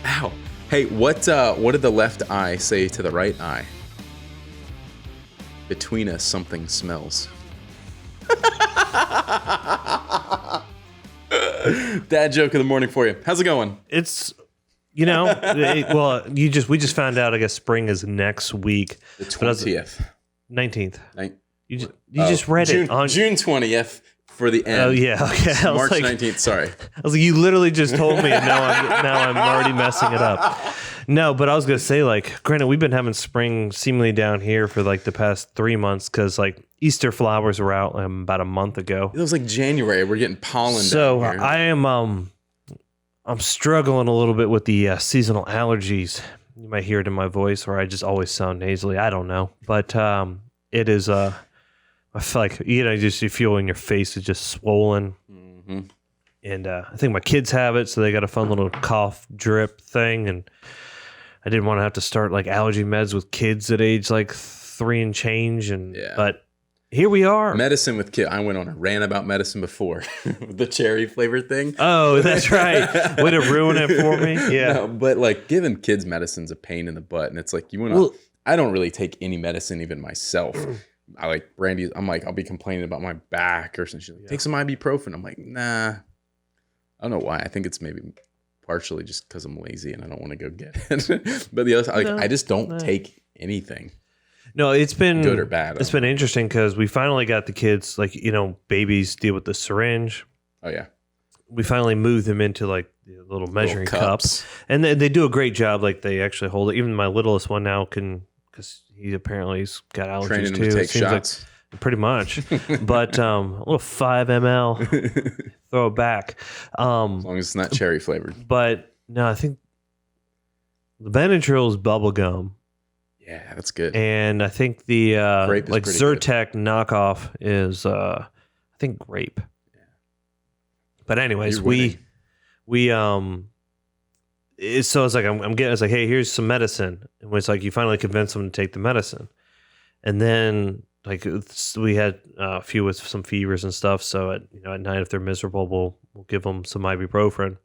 Ow. Hey, what did the left eye say to the right eye? Between us, something smells. Dad joke of the morning for you. How's it going? It's, we just found out, I guess spring is next week. The 20th. 19th. You just read June, it on June 20th for the end. Oh yeah, okay. March 19th, sorry. I was like, you literally just told me, and now I'm already messing it up. No, but I was gonna say, like, granted, we've been having spring seemingly down here for like the past 3 months because like Easter flowers were out about a month ago. It was like January. We're getting pollen. So down here. I am I'm struggling a little bit with the seasonal allergies. You might hear it in my voice, or I just always sound nasally. I don't know, but it is I feel like you feel in your face is just swollen. Mm-hmm. And I think my kids have it, so they got a fun little cough drip thing. And I didn't want to have to start like allergy meds with kids at age like 3 and change. But here we are. Medicine with kids. I went on a rant about medicine before, the cherry flavored thing. Oh, that's right. Way to ruin it for me. Yeah, no, but like giving kids medicine's a pain in the butt, and it's like you want to. Well, I don't really take any medicine, even myself. I like Brandy. I'm like, I'll be complaining about my back or something. Like, take some ibuprofen. I'm like, nah. I don't know why. I think it's maybe partially just because I'm lazy and I don't want to go get it. But the other, I just don't take anything. No, it's been good or bad. It's been interesting because we finally got the kids, like, babies deal with the syringe. Oh yeah. We finally moved them into like the little measuring cups, and they do a great job. Like they actually hold it. Even my littlest one now can. Because he's got allergies training too. Him to take shots. Like, pretty much. But a little 5 ml, throw it back. As long as it's not cherry flavored. But no, I think the Benadryl is bubble gum. Yeah, that's good. And I think the like Zyrtec knockoff is I think grape. Yeah. But anyways, so it's like it's like, hey, here's some medicine, and it's like you finally convince them to take the medicine, and then like we had a few with some fevers and stuff. So at night, if they're miserable, we'll give them some ibuprofen. And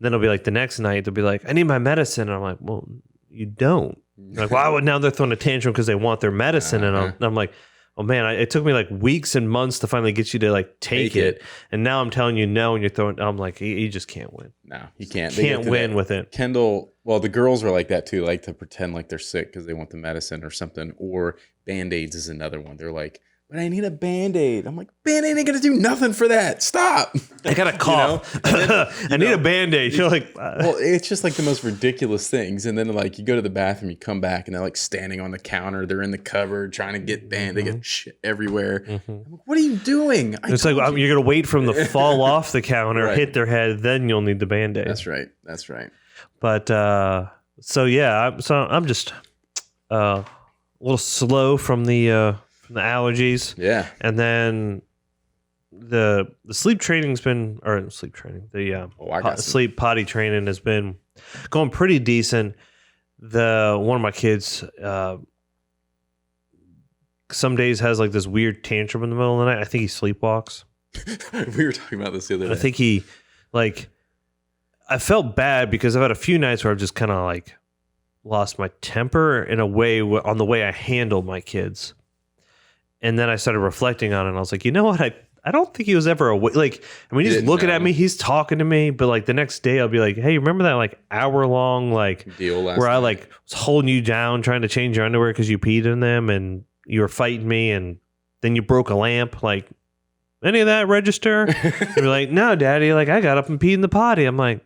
then it'll be like the next night they'll be like, I need my medicine, and I'm like, well, you don't. Like, well, now they're throwing a tantrum because they want their medicine, and I'm like, oh man, it took me like weeks and months to finally get you to like take it. And now I'm telling you no, and you're throwing. I'm like, you just can't win. No, you can't. Can't win with it. Kendall, well, the girls are like that too, like to pretend like they're sick because they want the medicine or something. Or Band-Aids is another one. They're like, but I need a Band-Aid. I'm like, Band-Aid ain't gonna do nothing for that. Stop. I got a cough. I need a Band-Aid. You're like, well, it's just like the most ridiculous things. And then like you go to the bathroom, you come back, and they're like standing on the counter. They're in the cupboard trying to get Band. They get shit everywhere. Mm-hmm. I'm like, what are you doing? It's like you're gonna wait for them to fall off the counter, right. Hit their head, then you'll need the Band-Aid. That's right. But so yeah, I'm just a little slow from the allergies. Yeah. And then the sleep training's been, or sleep training, the sleep potty training has been going pretty decent. One of my kids some days has like this weird tantrum in the middle of the night. I think he sleepwalks. We were talking about this the other day. I think he I felt bad because I've had a few nights where I've just kind of like lost my temper in a way on the way I handle my kids. And then I started reflecting on it, and I was like, you know what? I don't think he was ever awake. Like, I mean, he's looking at me, he's talking to me, but like the next day I'll be like, hey, remember that like hour-long like deal last where night? I like was holding you down trying to change your underwear because you peed in them and you were fighting me, and then you broke a lamp. Like, any of that register? You'd be like, no, Daddy, like I got up and peed in the potty. I'm like,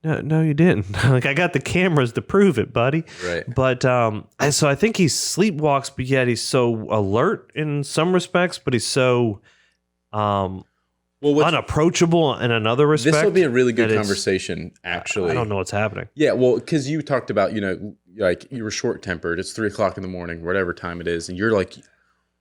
no, you didn't. Like, I got the cameras to prove it, buddy. Right. But so I think he sleepwalks, but yet he's so alert in some respects, but he's so unapproachable in another respect. This will be a really good conversation, actually. I don't know what's happening. Yeah, well, because you talked about, like you were short-tempered. It's 3:00 in the morning, whatever time it is, and you're like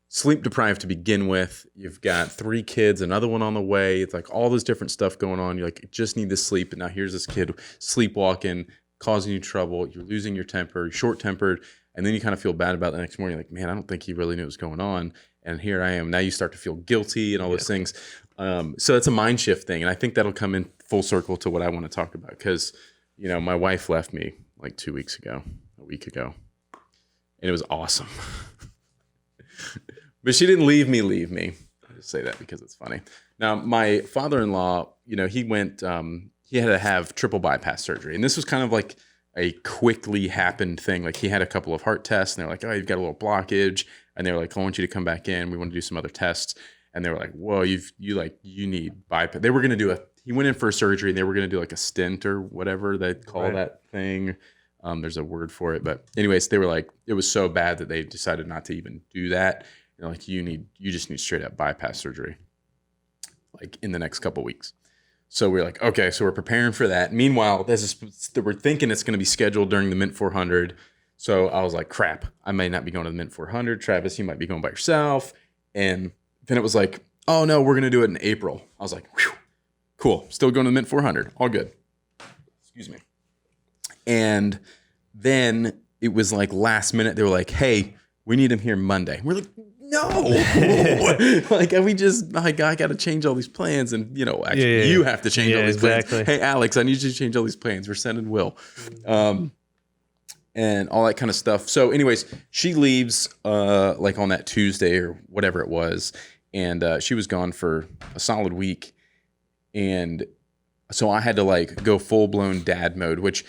sleep deprived to begin with. You've got 3 kids, another one on the way. It's like all this different stuff going on. You're like, just need to sleep. And now here's this kid sleepwalking, causing you trouble. You're losing your temper, you're short-tempered. And then you kind of feel bad about the next morning. You're like, man, I don't think he really knew what was going on. And here I am. Now you start to feel guilty and all those things. So it's a mind shift thing. And I think that'll come in full circle to what I want to talk about. Because, you know, my wife left me like a week ago. And it was awesome. But she didn't leave me. I just say that because it's funny. Now, my father-in-law, you know, he went, he had to have triple bypass surgery. And this was kind of like a quickly happened thing. Like he had a couple of heart tests and they're like, oh, you've got a little blockage. And they were like, I want you to come back in. We want to do some other tests. And they were like, whoa, you need bypass. They were going to do he went in for a surgery and they were going to do like a stent or whatever they call that thing. There's a word for it. But anyways, they were like, it was so bad that they decided not to even do that. They're like, you just need straight up bypass surgery, like in the next couple of weeks. So we're like, okay, so we're preparing for that. Meanwhile, we're thinking it's going to be scheduled during the Mint 400. So I was like, crap, I may not be going to the Mint 400. Travis, you might be going by yourself. And then it was like, oh no, we're going to do it in April. I was like, whew, cool. Still going to the Mint 400. All good. Excuse me. And then it was like last minute. They were like, hey, we need him here Monday. We're like, no, like we just like I got to change all these plans, and you know, actually, you have to change all these plans. Hey, Alex, I need you to change all these plans. We're sending Will, and all that kind of stuff. So, anyways, she leaves like on that Tuesday or whatever it was, and she was gone for a solid week, and so I had to like go full blown dad mode, which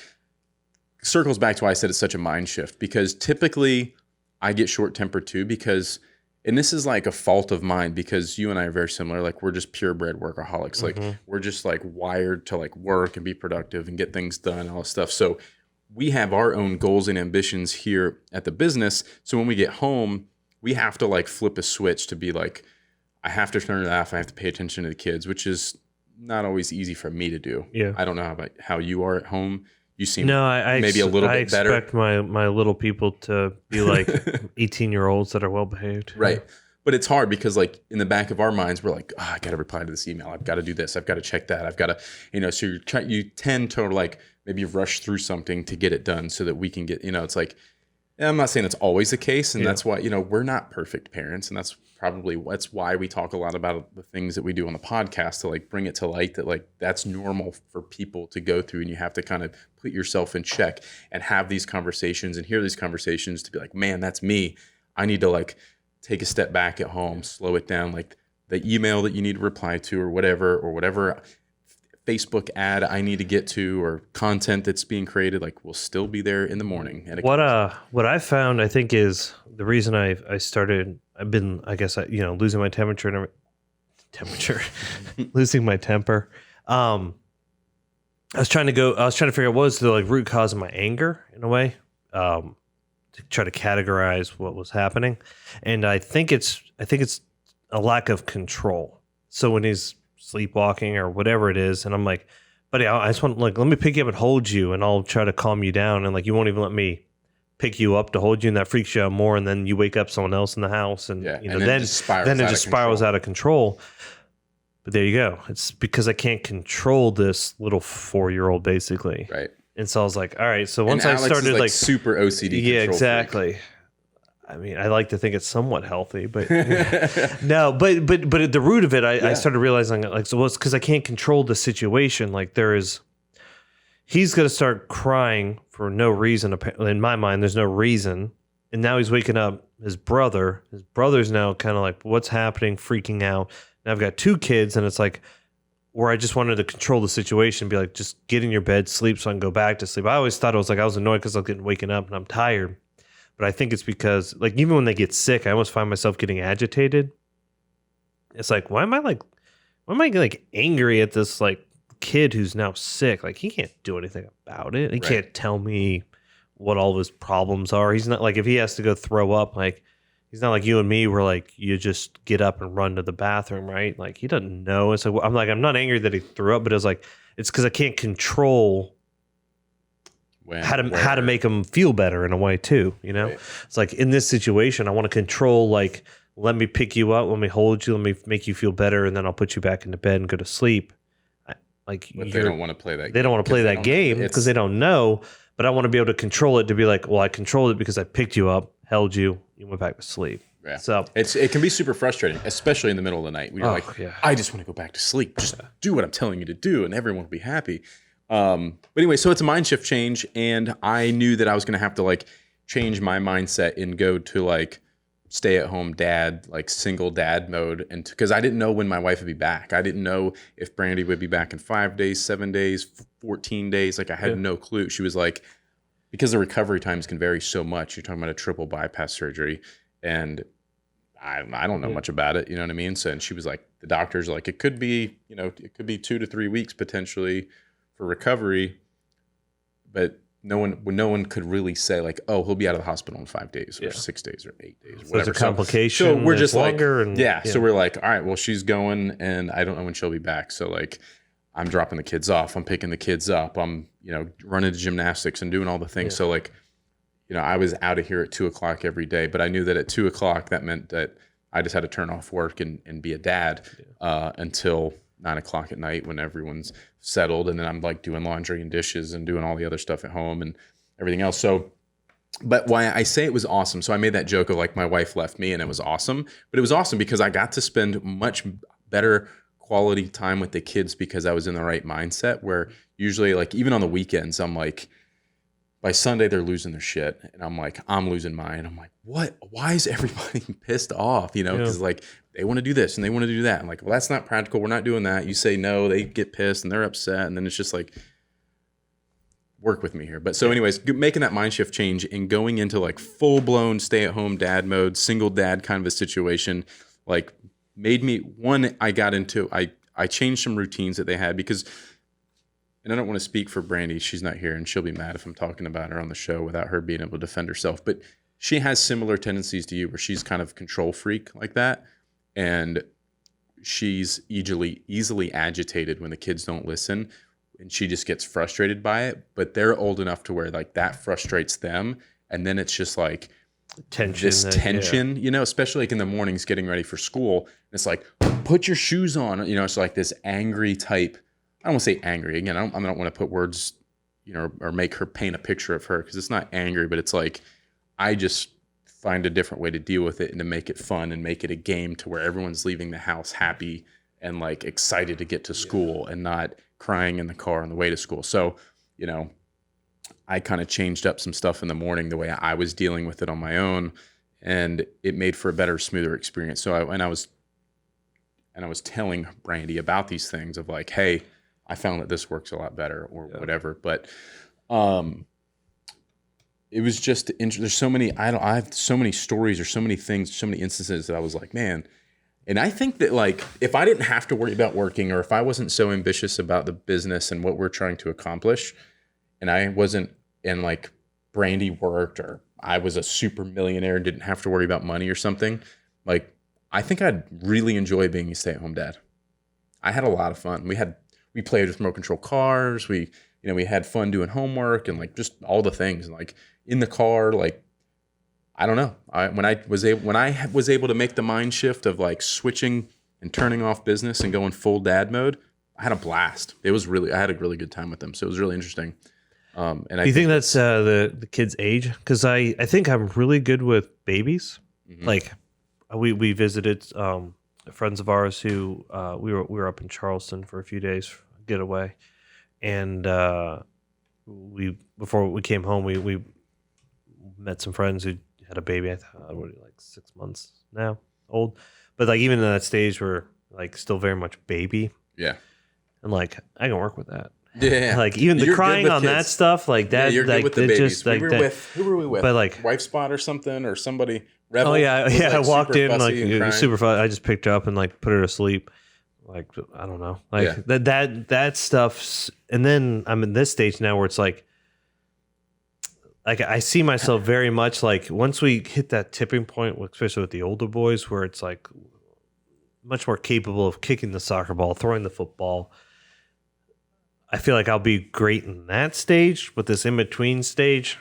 circles back to why I said it's such a mind shift, because typically I get short tempered too, because. And this is like a fault of mine because you and I are very similar. Like we're just purebred workaholics. Like we're just like wired to like work and be productive and get things done and all this stuff. So we have our own goals and ambitions here at the business. So when we get home, we have to like flip a switch to be like, I have to turn it off. I have to pay attention to the kids, which is not always easy for me to do. Yeah. I don't know how you are at home. You seem maybe a little bit better. I expect my little people to be like 18-year-olds that are well behaved. Right. But it's hard because like in the back of our minds, we're like, I got to reply to this email. I've got to do this. I've got to check that. I've got to, you know, so you tend to like maybe rush through something to get it done so that we can get, you know, it's like, I'm not saying it's always the case. And that's why, you know, we're not perfect parents. And that's why we talk a lot about the things that we do on the podcast to like bring it to light that like that's normal for people to go through, and you have to kind of put yourself in check and have these conversations and hear these conversations to be like, man, that's me. I need to like take a step back at home, slow it down. Like the email that you need to reply to or whatever Facebook ad I need to get to or content that's being created, like will still be there in the morning. What I found, I think, is the reason I've been, I guess, losing my losing my temper. I was trying to figure out what was the like root cause of my anger in a way, to try to categorize what was happening. And I think it's a lack of control. So when he's sleepwalking or whatever it is, and I'm like, buddy, I just want like, let me pick you up and hold you, and I'll try to calm you down. And like, you won't even let me pick you up to hold you, and that freaks you out more. And then you wake up someone else in the house, and then it just spirals out of control. But there you go. It's because I can't control this little 4-year-old basically. Right. And so I was like, all right. So once I started like super OCD. Yeah, exactly. Freak. I mean, I like to think it's somewhat healthy, but no, but at the root of it, I started realizing like, so it's because I can't control the situation. Like he's going to start crying for no reason. In my mind, there's no reason. And now he's waking up his brother. His brother's now kind of like, what's happening? Freaking out. Now I've got 2 kids, and it's like, where I just wanted to control the situation, be like, just get in your bed, sleep so I can go back to sleep. I always thought it was like, I was annoyed because I was waking up and I'm tired. But I think it's because, like, even when they get sick, I almost find myself getting agitated. It's like, why am I like angry at this like kid who's now sick? Like, he can't do anything about it. He can't tell me what all of his problems are. He's not like, if he has to go throw up, like, he's not like you and me where like you just get up and run to the bathroom, right? Like, he doesn't know. It's like, I'm not angry that he threw up, but it's like, it's because I can't control how to make him feel better in a way too, you know? Right. It's like in this situation, I want to control, like, let me pick you up, let me hold you, let me make you feel better, and then I'll put you back into bed and go to sleep. But they don't want to play that game. They don't want to play that game because they don't know, but I want to be able to control it to be like, well, I controlled it because I picked you up, held you, you went back to sleep. Yeah. So it can be super frustrating, especially in the middle of the night. When you're I just want to go back to sleep. Just do what I'm telling you to do, and everyone will be happy. But anyway, so it's a mind shift change, and I knew that I was going to have to like change my mindset and go to like stay at home dad, like single dad mode, and because I didn't know when my wife would be back. I didn't know if Brandy would be back in 5 days, 7 days, 14 days. Like I had no clue. She was like, because the recovery times can vary so much. You're talking about a triple bypass surgery, and I don't know much about it, you know what I mean? So, and she was like, the doctor's like, it could be, it could be 2 to 3 weeks potentially for recovery, but no one could really say like, oh, he'll be out of the hospital in 5 days or 6 days or 8 days, or whatever. There's a complication. So we're just longer like, so we're like, all right, well, she's going, and I don't know when she'll be back. So like, I'm dropping the kids off, I'm picking the kids up, I'm running to gymnastics and doing all the things. So like, I was out of here at 2:00 every day, but I knew that at 2:00, that meant that I just had to turn off work and be a dad until 9:00 at night when everyone's settled. And then I'm like doing laundry and dishes and doing all the other stuff at home and everything else. So, but why I say it was awesome. So I made that joke of like my wife left me and it was awesome, but it was awesome because I got to spend much better quality time with the kids because I was in the right mindset, where usually like even on the weekends, I'm like, by Sunday, they're losing their shit. And I'm like, I'm losing mine. I'm like, what? Why is everybody pissed off? Because like they want to do this and they want to do that. I'm like, well, that's not practical. We're not doing that. You say no, they get pissed and they're upset. And then it's just like, work with me here. But so anyways, making that mind shift change and going into like full blown stay at home dad mode, single dad kind of a situation, like made me, I changed some routines that they had because, and I don't want to speak for Brandy. She's not here, and she'll be mad if I'm talking about her on the show without her being able to defend herself. But she has similar tendencies to you, where she's kind of control freak like that, and she's easily agitated when the kids don't listen, and she just gets frustrated by it. But they're old enough to where like that frustrates them, and then it's just like tension, especially like in the mornings getting ready for school. It's like, put your shoes on, it's like this angry type. I don't want to say angry. Again, I don't want to put words, or make her paint a picture of her, because it's not angry, but it's like, I just find a different way to deal with it and to make it fun and make it a game to where everyone's leaving the house happy and like excited to get to school and not crying in the car on the way to school. So, I kind of changed up some stuff in the morning, the way I was dealing with it on my own, and it made for a better, smoother experience. So I was telling Brandy about these things of like, hey, I found that this works a lot better or whatever. But it was just there's so many, I have so many stories or so many things, so many instances that I was like, man. And I think that like, if I didn't have to worry about working, or if I wasn't so ambitious about the business and what we're trying to accomplish, and I wasn't in like Brandy worked, or I was a super millionaire and didn't have to worry about money or something, like I think I'd really enjoy being a stay-at-home dad. I had a lot of fun. We played with remote control cars. We had fun doing homework and like just all the things. And like in the car, like, I don't know. When I was able to make the mind shift of like switching and turning off business and going full dad mode, I had a blast. I had a really good time with them. So it was really interesting. And do you think that's the kid's age? Because I think I'm really good with babies. Mm-hmm. Like we visited friends of ours who we were up in Charleston for a few days getaway, and before we came home we met some friends who had a baby. I thought like 6 months now old, but like even in that stage we're like still very much baby. Yeah, and like I can work with that. Yeah, like even the crying on that stuff like that. Yeah, you're like, good with the babies. Just, like, who were we with? But like Wife Spot or something, or somebody. Rebel oh yeah. Like I walked in like and super fun. I just picked her up and like put her to sleep. Like I don't know, like that stuff's. And then I'm in this stage now where it's like I see myself very much like once we hit that tipping point, especially with the older boys, where it's like much more capable of kicking the soccer ball, throwing the football. I feel like I'll be great in that stage, but this in between stage,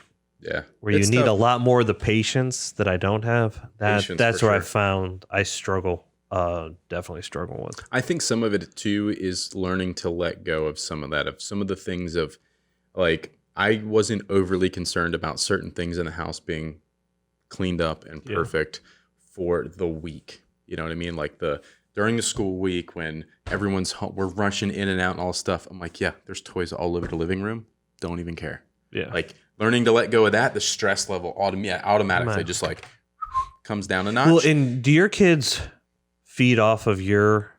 where you need a lot more of the patience that I don't have. That's where I found I struggle. Definitely struggle with. I think some of it too is learning to let go of some of that, of some of the things of like, I wasn't overly concerned about certain things in the house being cleaned up and perfect for the week. You know what I mean? Like during the school week when everyone's home, we're rushing in and out and all stuff. I'm like, yeah, there's toys all over the living room. Don't even care. Yeah. Like learning to let go of that, the stress level automatically just like comes down a notch. Well, and do your kids feed off of your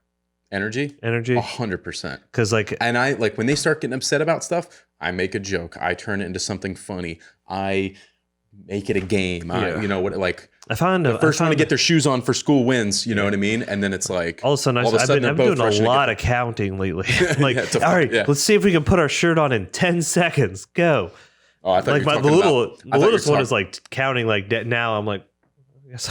energy? 100%. Because and I like when they start getting upset about stuff, I make a joke. I turn it into something funny. I make it a game. I find the first one to get their shoes on for school wins. You know what I mean? And then it's like all of a sudden I've been doing a lot of counting lately. Like, all right, let's see if we can put our shirt on in 10 seconds. Go. Oh, I thought like the littlest one is like counting like now. I'm like,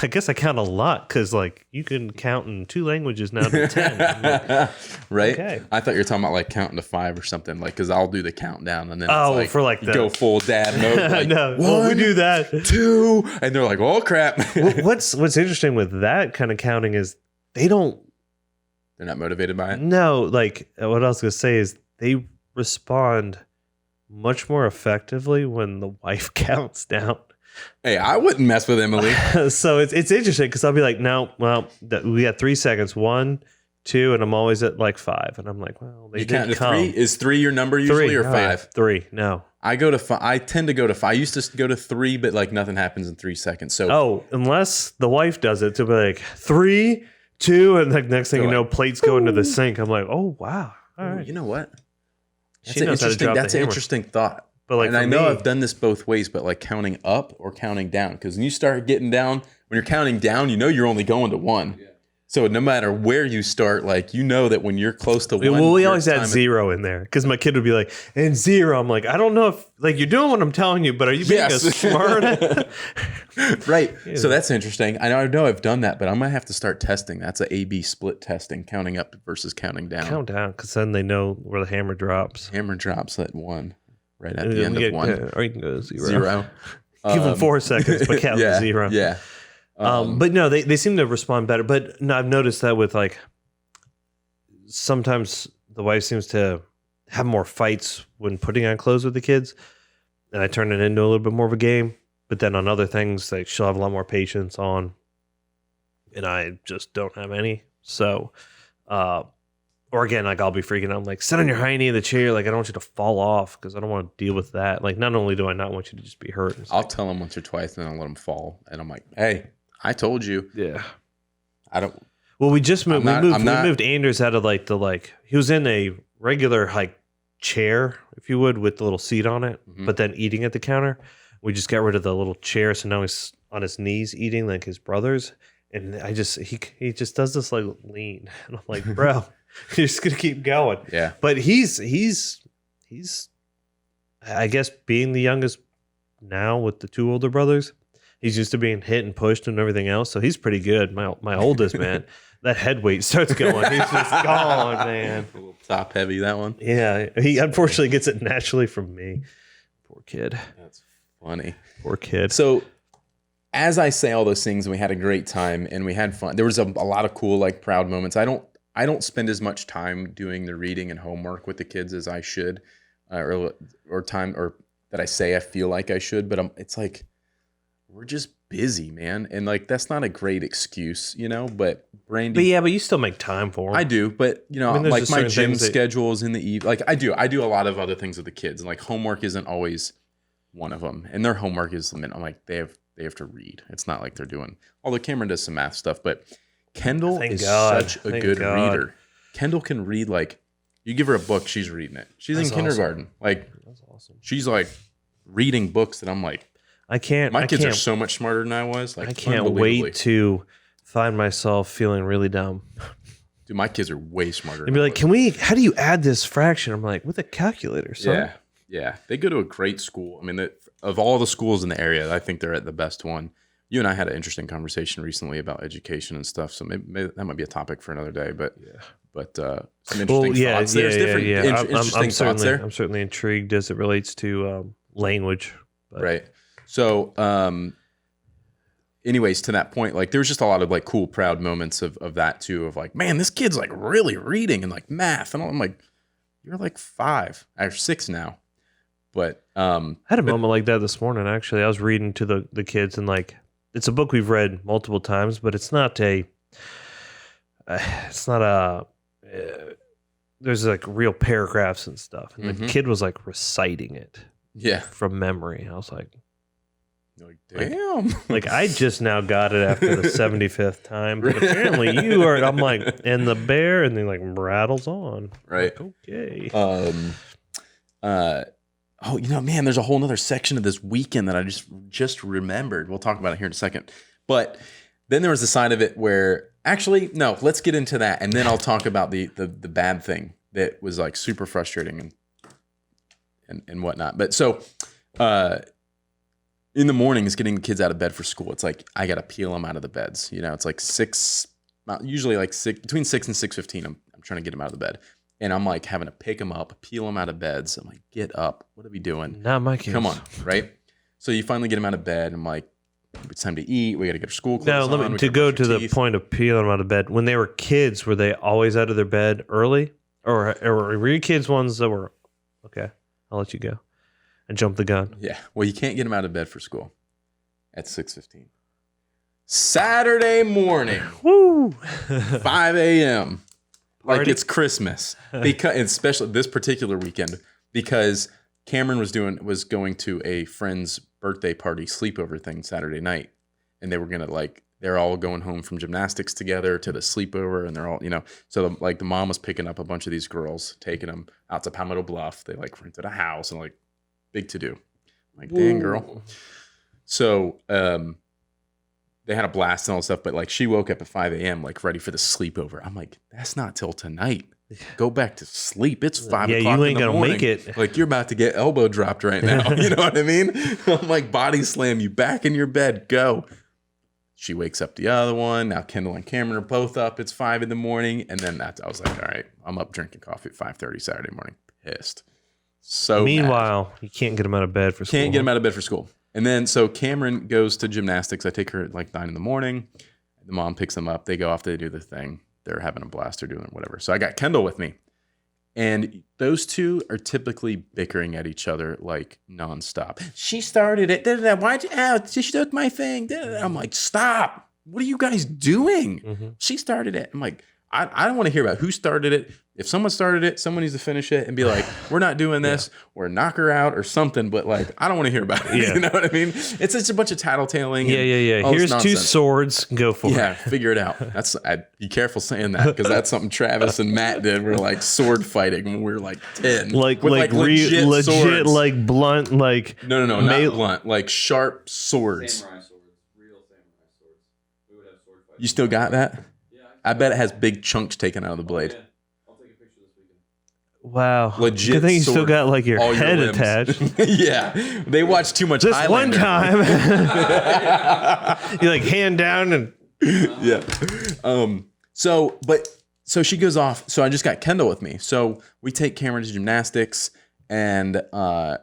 I guess I count a lot because like you can count in 2 languages now to 10. Like, right? Okay. I thought you were talking about like counting to 5 or something. Like because I'll do the countdown and then it's for like go full dad mode. Like, no, we do that 2, and they're like, oh crap. What's interesting with that kind of counting is they're not motivated by it. No, like what I was gonna say is they respond much more effectively when the wife counts down. Hey, I wouldn't mess with Emily. So it's interesting because I'll be like, no, well, we got 3 seconds, 1, 2, and I'm always at like 5, and I'm like, well, they didn't come. 3? Is 3 your number usually 3, or 5? Yeah, 3. No, I go to 5. I tend to go to 5. I used to go to 3, but like nothing happens in 3 seconds. So unless the wife does it, to be like 3, 2, and like next thing you know, plates go into the sink. I'm like, oh wow, all right. You know what? That's an interesting thought. But like, and I know I've done this both ways, but like counting up or counting down, because when you start getting down, when you're counting down, you know you're only going to 1. Yeah. So no matter where you start, like you know that when you're close to 1, well, we always add 0 in there because my kid would be like, and 0. I'm like, I don't know if like you're doing what I'm telling you, but are you being smart? Right. Yeah. So that's interesting. I know I've done that, but I might have to start testing. That's a A/B split testing, counting up versus counting down. Count down, because then they know where the hammer drops. Hammer drops at 1. Right at the end of 1. Or you can go to 0. 0. Give them 4 seconds, but count to 0. Yeah. But no, they seem to respond better. But no, I've noticed that with like sometimes the wife seems to have more fights when putting on clothes with the kids, and I turn it into a little bit more of a game. But then on other things, like she'll have a lot more patience on, and I just don't have any. So, or again, like I'll be freaking out. I'm like, sit on your hiney in the chair. Like I don't want you to fall off because I don't want to deal with that. Like not only do I not want you to just be hurt. I'll tell him once or twice, and then I'll let him fall. And I'm like, hey, I told you. Yeah. I don't. Well, we just moved. We moved Anders out of he was in a regular like chair, if you would, with the little seat on it, but then eating at the counter. We just got rid of the little chair, so now he's on his knees eating like his brothers. And he just does this like lean, and I'm like, bro. You're just gonna keep going. Yeah. But he's I guess being the youngest now with the 2 older brothers, he's used to being hit and pushed and everything else. So he's pretty good. My oldest man, that head weight starts going. He's just gone, man. A little top heavy, that one. Yeah. He unfortunately gets it naturally from me. Poor kid. That's funny. Poor kid. So as I say all those things, and we had a great time and we had fun. There was a lot of cool, like proud moments. I don't spend as much time doing the reading and homework with the kids as I should, or that I say I feel like I should. But it's like we're just busy, man, and like that's not a great excuse, you know. But Brandy, but you still make time for them. I do, but you know, like my gym schedule is in the evening. Like I do a lot of other things with the kids, and like homework isn't always one of them. And their homework is I'm like they have to read. It's not like they're doing. Although Cameron does some math stuff, but Kendall is such a good reader. Kendall can read, like, you give her a book, she's reading it. She's in kindergarten. Like, that's awesome. She's like reading books that I'm like, my kids are so much smarter than I was. Like, I can't wait to find myself feeling really dumb. Dude, my kids are way smarter. They'd be like, how do you add this fraction? I'm like, with a calculator, son. Yeah. They go to a great school. I mean, of all the schools in the area, I think they're at the best one. You and I had an interesting conversation recently about education and stuff, so maybe that might be a topic for another day. But some interesting thoughts. There's different interesting thoughts there. I'm certainly intrigued as it relates to language. But. Right. So, anyways, to that point, like there was just a lot of like cool, proud moments of that too. Of like, man, this kid's like really reading and like math, and I'm like, you're like 5 or 6 now. But I had a moment like that this morning. Actually, I was reading to the kids and like. it's a book we've read multiple times, but it's not a there's like real paragraphs and stuff. And the kid was like reciting it from memory. I was like, damn. Like I just now got it after the 75th time. But apparently you are. I'm like, and the bear, and then like rattles on. Right. Like, okay. Oh, man, there's a whole nother section of this weekend that I just remembered. We'll talk about it here in a second. But then there was a side of it where, actually, no, let's get into that. And then I'll talk about the bad thing that was like super frustrating and whatnot. But so in the mornings, getting the kids out of bed for school, it's like I got to peel them out of the beds. It's like usually like between 6 and 6:15. I'm trying to get them out of the bed. And I'm like having to pick them up, peel them out of beds. I'm like, get up. What are we doing? Not my kids. Come on, right? So you finally get them out of bed. I'm like, it's time to eat. We got to get our school clothes now, on. To go to the point of peeling them out of bed, when they were kids, were they always out of their bed early? Or were your kids ones that were, okay, I'll let you go. And jump the gun. Yeah. Well, you can't get them out of bed for school at 6:15. Saturday morning. Woo! 5 a.m. Like it's Christmas, because especially this particular weekend, because Cameron was going to a friend's birthday party sleepover thing Saturday night, and they were gonna they're all going home from gymnastics together to the sleepover, and they're all so the mom was picking up a bunch of these girls, taking them out to Palmetto Bluff. They rented a house and big to do. I'm like, dang girl. So they had a blast and all stuff, but she woke up at 5 a.m. ready for the sleepover. I'm like, that's not till tonight. Go back to sleep. It's 5 o'clock in the morning. Yeah, you ain't gonna make it. You're about to get elbow dropped right now. You know what I mean? I'm like, body slam you back in your bed. Go. She wakes up the other one. Now Kendall and Cameron are both up. It's 5 in the morning. And then I was like, all right, I'm up drinking coffee at 5:30 Saturday morning. Pissed. So meanwhile, you can't get them out of bed for school. Can't get them out of bed for school. And then so Cameron goes to gymnastics. I take her at 9 in the morning. The mom picks them up. They go off. They do the thing. They're having a blast. They're doing whatever. So I got Kendall with me. And those two are typically bickering at each other nonstop. She started it. Why'd you? She took my thing. I'm like, stop. What are you guys doing? Mm-hmm. She started it. I'm like, I don't want to hear about who started it. If someone started it, someone needs to finish it and be like, we're not doing this, or knock her out or something. But I don't want to hear about it. Yeah. You know what I mean? It's just a bunch of tattletaling. Yeah. Here's two swords. Go for it. Yeah, figure it out. Be careful saying that, because that's something Travis and Matt did. We're sword fighting when we were 10. Legit blunt, No, not blunt. Sharp swords. Samurai swords. Real samurai swords. We would have sword fighting. You still got that? I bet it has big chunks taken out of the blade. Oh, yeah. I'll take a picture this weekend. Wow. Legit. Good thing you still got your head attached. Yeah. They watch too much this Highlander. One time. You hand down and. Yeah. So she goes off. So I just got Kendall with me. So we take Cameron to gymnastics, and I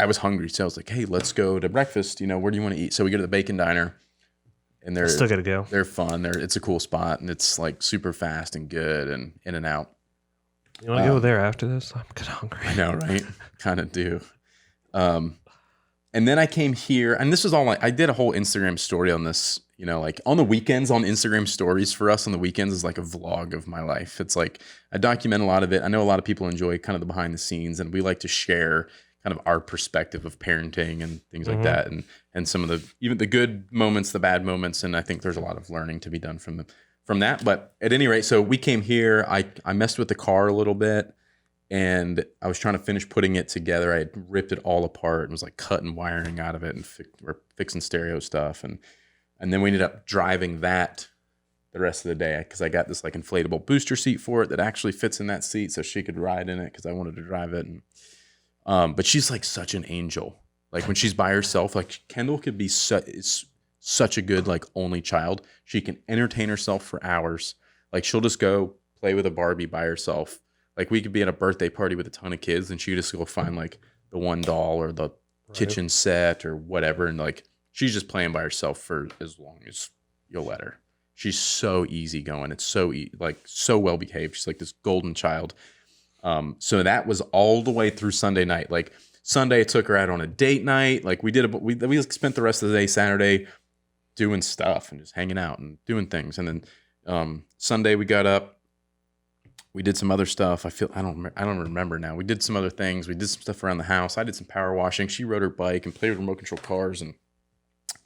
was hungry. So I was like, hey, let's go to breakfast. Where do you want to eat? So we go to the Bacon Diner. And they're still gotta go. They're fun. It's a cool spot, and it's super fast and good and in and out. You want to go there after this? I'm kind of hungry. I know, right? Kind of do. And then I came here, and this was all I did a whole Instagram story on this. On the weekends, on Instagram stories for us on the weekends is a vlog of my life. It's I document a lot of it. I know a lot of people enjoy kind of the behind the scenes, and we like to share kind of our perspective of parenting and things like that, and some of even the good moments, the bad moments, and I think there's a lot of learning to be done from that. But at any rate, so we came here. I messed with the car a little bit, and I was trying to finish putting it together. I had ripped it all apart and was cutting wiring out of it, and we're fixing stereo stuff, and then we ended up driving that the rest of the day, because I got this inflatable booster seat for it that actually fits in that seat, so she could ride in it, because I wanted to drive it. And but she's such an angel. When she's by herself, Kendall could be such a good only child. She can entertain herself for hours. She'll just go play with a Barbie by herself. We could be at a birthday party with a ton of kids, and she could just go find the one doll or the kitchen set or whatever, and she's just playing by herself for as long as you'll let her. She's so easygoing. It's so so well behaved. She's this golden child. So that was all the way through Sunday night. Sunday, I took her out on a date night. We spent the rest of the day Saturday doing stuff and just hanging out and doing things. And then Sunday we got up. We did some other stuff. I don't remember now. We did some other things. We did some stuff around the house. I did some power washing. She rode her bike and played with remote control cars and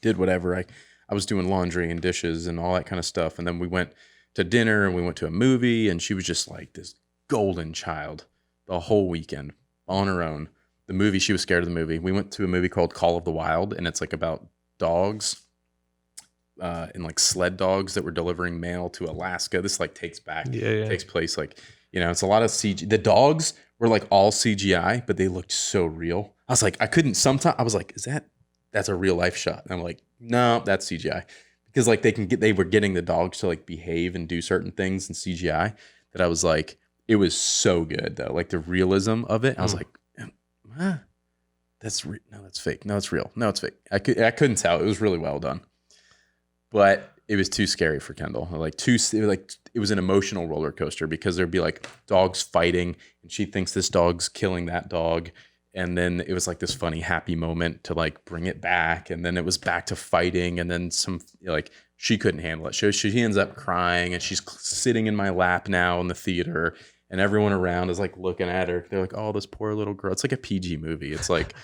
did whatever. I was doing laundry and dishes and all that kind of stuff. And then we went to dinner and we went to a movie, and she was just like this golden child the whole weekend on her own. The movie, she was scared of the movie. We went to a movie called Call of the Wild, and it's like about dogs and like sled dogs that were delivering mail to Alaska. This like takes place like, you know, it's a lot of CG. The dogs were like all CGI, but they looked so real. I was like, I was like, that's a real life shot? And I'm like, no, that's CGI. Because like they were getting the dogs to like behave and do certain things in CGI that I was like, it was so good though. Like the realism of it. I was like, that's fake. No, it's real. No, it's fake. I couldn't tell. It was really well done. But it was too scary for Kendall. It was an emotional roller coaster because there'd be like dogs fighting and she thinks this dog's killing that dog. And then it was like this funny, happy moment to like bring it back. And then it was back to fighting. And then she couldn't handle it. She ends up crying, and she's sitting in my lap now in the theater. And everyone around is like looking at her. They're like, oh, this poor little girl. It's like a PG movie. It's like,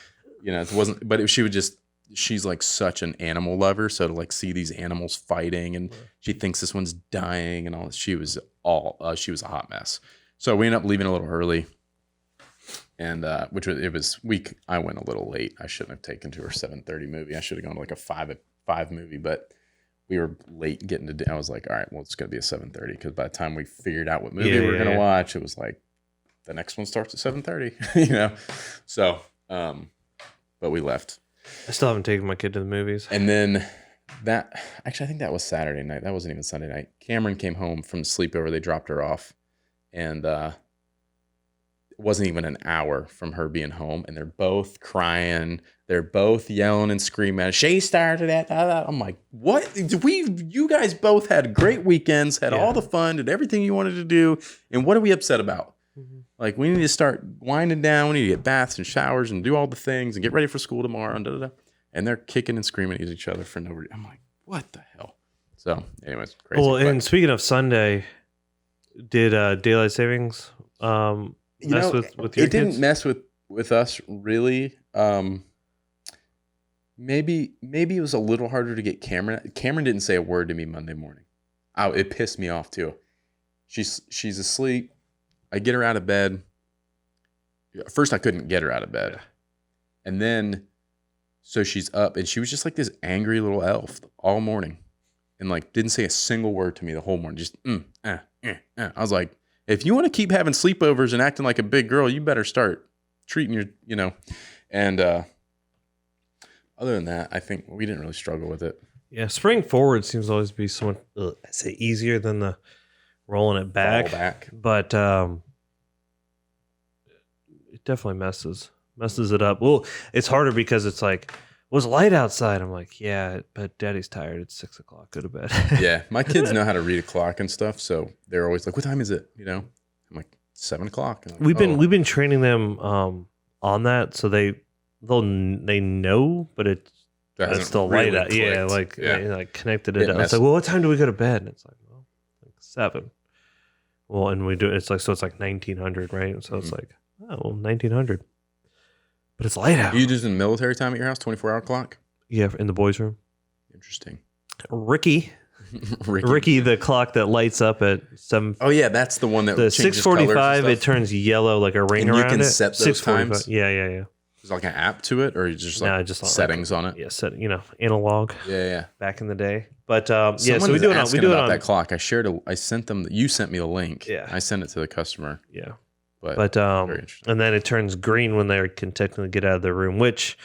you know, it wasn't, but she's like such an animal lover. So to like see these animals fighting, and she thinks this one's dying and all, she was a hot mess. So we ended up leaving a little early. And I went a little late. I shouldn't have taken to her 7:30 movie. I should have gone to like a 5 movie, but we were late getting to. I was like, all right, well, it's gonna be a 7:30 because by the time we figured out what movie we were gonna watch, it was like the next one starts at 7:30. You know, so but we left. I still haven't taken my kid to the movies. And then I think that was Saturday night. That wasn't even Sunday night. Cameron came home from the sleepover. They dropped her off, and it wasn't even an hour from her being home, and they're both crying. They're both yelling and screaming. She started at that. I'm like, what? You guys both had great weekends, had all the fun, did everything you wanted to do, and what are we upset about? Mm-hmm. Like, we need to start winding down. We need to get baths and showers and do all the things and get ready for school tomorrow. And, and they're kicking and screaming at each other for no reason. I'm like, what the hell? So, anyways, crazy. Well, and speaking of Sunday, did daylight savings mess with your kids? It didn't mess with us really. Maybe it was a little harder to get Cameron. Cameron didn't say a word to me Monday morning. Oh, it pissed me off too. She's asleep. I get her out of bed. First, I couldn't get her out of bed. And then, so she's up, and she was just like this angry little elf all morning. And like, didn't say a single word to me the whole morning. Just, I was like, if you want to keep having sleepovers and acting like a big girl, you better start treating your, and other than that, I think we didn't really struggle with it. Yeah, spring forward seems to always be somewhat, I'd say, easier than the rolling it back. But it definitely messes it up. Well, it's harder because it's like, was light outside? I'm like, yeah, but Daddy's tired. It's 6:00. Go to bed. Yeah, my kids know how to read a clock and stuff, so they're always like, "What time is it?" I'm like, 7:00. Like, we've been training them on that, so they know, but it's still really light out. Clicked. They like connected it up. It's like, well, what time do we go to bed? And it's like, well, like 7. Well, and we do. It's like 1900, right? So it's like, oh, well, 1900. But it's light out. Are you using military time at your house, 24-hour clock? Yeah, in the boys' room. Interesting. Ricky, the clock that lights up at 7. Oh yeah, that's the one that the 6:45. It turns yellow like a ring around it. You can set those times. Yeah. There's like an app to it, or you just settings on it. Yeah, analog. Yeah. Back in the day, but so we do it on that clock. I sent them. You sent me the link. Yeah, I sent it to the customer. Yeah. But very interesting. And then it turns green when they can technically get out of the room, which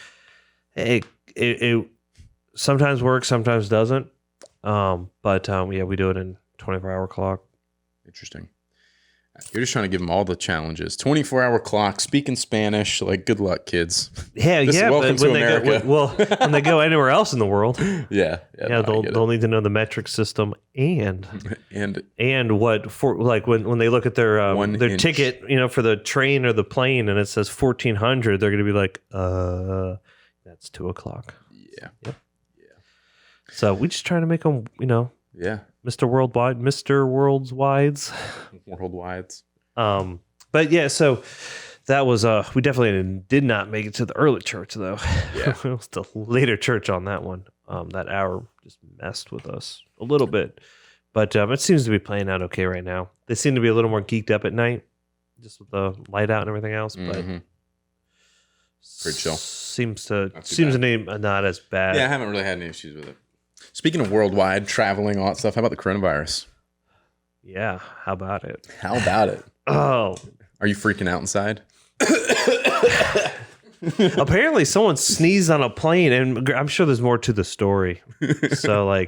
it sometimes works, sometimes doesn't. But we do it in 24-hour clock. Interesting. You're just trying to give them all the challenges. 24-hour clock, speaking Spanish. Like, good luck, kids. Yeah. Welcome to America. When they go anywhere else in the world, they'll need to know the metric system and what for, like when they look at their ticket, for the train or the plane, and it says 1400, they're going to be like, that's 2:00. Yeah. Yep. Yeah. So we just trying to make them, Yeah. Mr. Worldwide, Mr. Worldwides. Worldwides. But yeah, so that was we definitely did not make it to the early church though. Yeah. It was the later church on that one. That hour just messed with us a little bit. But it seems to be playing out okay right now. They seem to be a little more geeked up at night, just with the light out and everything else. But pretty chill. Seems to be not as bad. Yeah, I haven't really had any issues with it. Speaking of worldwide traveling, all that stuff, how about the coronavirus? Yeah, how about it? How about it? Oh, are you freaking out inside? Apparently, someone sneezed on a plane, and I'm sure there's more to the story. So,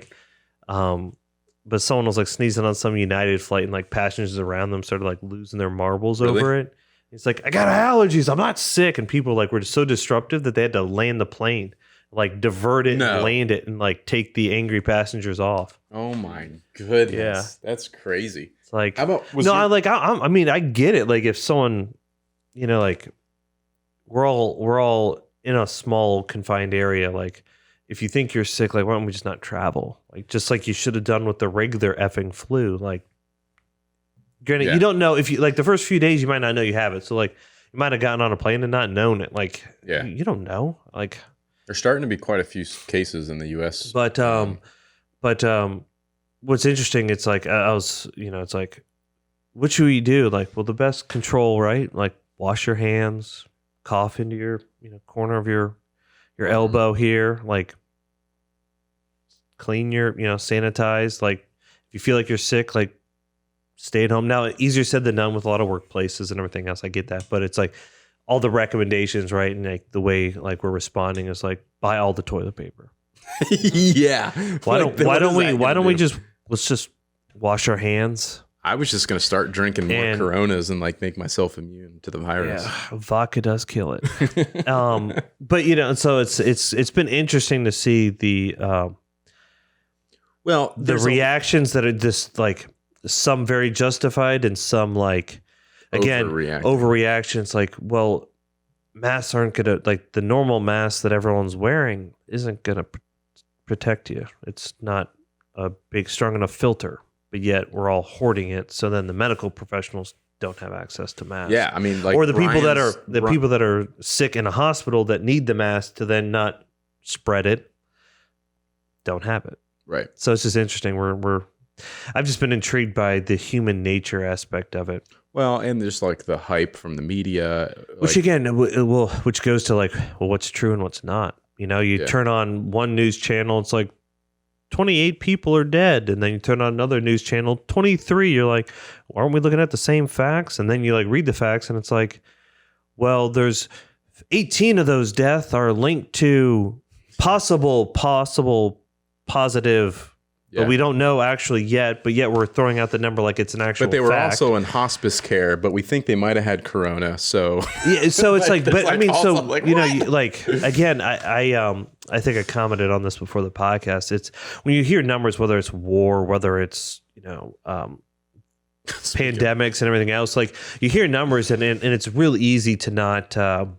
but someone was like sneezing on some United flight, and like passengers around them started like losing their marbles over it. It's like, I got allergies. I'm not sick, and people like were just so disruptive that they had to land the plane, like divert it and land it, and like take the angry passengers off. Oh my goodness! Yeah, that's crazy. It's like, how about I mean, I get it. Like if someone, like we're all in a small confined area. Like if you think you're sick, like why don't we just not travel? Like just like you should have done with the regular effing flu. Like, granted, you don't know if you like the first few days, you might not know you have it. So like you might have gotten on a plane and not known it. Like, you don't know. Like there's starting to be quite a few cases in the U.S. But what's interesting, it's like I was, it's like, what should we do? Like, well, the best control, right? Like, wash your hands, cough into your, corner of your elbow here, like, clean your, sanitize. Like, if you feel like you're sick, like, stay at home. Now, easier said than done with a lot of workplaces and everything else. I get that, but it's like all the recommendations, right? And like the way like we're responding is like buy all the toilet paper. Yeah. Why don't we just let's just wash our hands? I was just gonna start drinking more Coronas and like make myself immune to the virus. Yeah, vodka does kill it. But so it's been interesting to see the reactions that are just like some very justified and some like again overreactions. Like, well, masks aren't gonna like the normal mask that everyone's wearing isn't gonna protect you. It's not a big strong enough filter, but yet we're all hoarding it. So then the medical professionals don't have access to masks. Yeah, I mean, like, or the people that are sick in a hospital that need the mask to then not spread it don't have it. Right. So it's just interesting. I've just been intrigued by the human nature aspect of it. Well, and there's like the hype from the media, which again, which goes to like, well, what's true and what's not. You turn on one news channel, it's like 28 people are dead, and then you turn on another news channel, 23. You're like, aren't we looking at the same facts? And then you like read the facts, and it's like, well, there's 18 of those deaths are linked to possible positive. But we don't know actually yet, but yet we're throwing out the number like it's an actual But they were fact. also in hospice care, but we think they might have had corona, so... Yeah, so it's like, but like I mean, also, so, like, like, again, I think I commented on this before the podcast. It's when you hear numbers, whether it's war, whether it's, pandemics and everything else, like you hear numbers and it's real easy to not, I